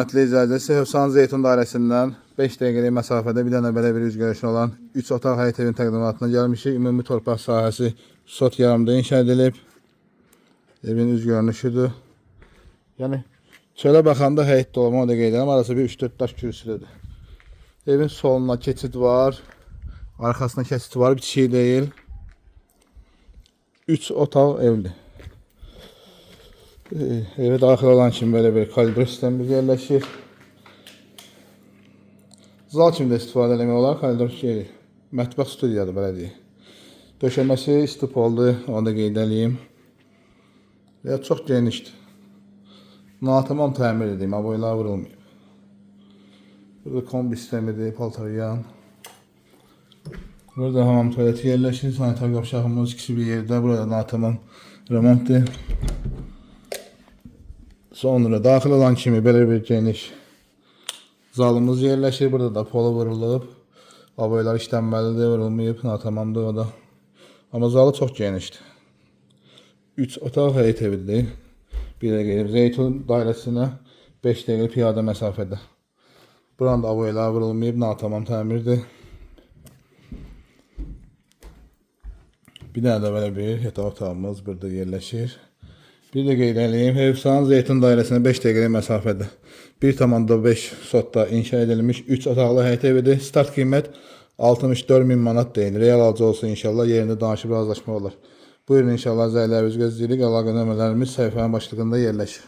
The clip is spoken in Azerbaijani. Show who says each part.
Speaker 1: Hörmətli izləyicilər, Hövsan Zeytun dairəsindən 5 dəqiqəlik məsafədə bir dənə belə bir üzgörüşün olan 3 otaq həyət evin təqdimatına gəlmişik. Ümumi torpaq sahəsi sot yarımda inşa edilib. Evin üz görünüşüdür. Yəni çölə baxanda həyət dolma, onu da qeyd edirəm. Arası bir 3-4 daş kürsülüdür. Evin soluna keçid var. Arxasına keçid var, bitişik deyil. 3 otaq evli. Evə daxil olan kimi belə bir koridor sistemi yerləşir. Zal kimi də istifadə eləmək olar. Koridor mətbəx studiyadır, belə deyək. Döşəməsi istip oldu, onu da qeyd edeyim. Və çox genişdir. Natamam təmir edeyim, aboylar vurulmayıb. Burada kombi sistemidir, paltaryan. Burada hamam tuvaleti yerləşir. Sanitar qapşağımız ikisi bir yerdə. Burada natamam remontdur. Sonra daxil olan kimi belə bir geniş zalımız yerləşir. Burada da polo vurulub. Aboylar işlənməlidir, vurulmayıb, natamamdır o da. Amma zalı çox genişdir. 3 otaq həyət evidir. Bir də gelir Zeytun dairəsinə 5 dəqiqə piyada məsafədə. Buranın da aboylar vurulmayıb, natamam təmirdir. Bir dənə də belə bir yataq otağımız burada yerləşir. Bir də qeyd edeyim, Hövsan Zeytun dairəsinə 5 dəqiqəlik məsafədə 1,5 sotda inşa edilmiş 3 otaqlı həyət evidir. Start qiymət 64.000 manat deyilir. Real alıcı olsa inşallah yerində danışıb razılaşma olar. Buyurun inşallah zəylərinizi gözləyirik. Əlaqə nömrələrimiz səhifənin başlığında yerləşir.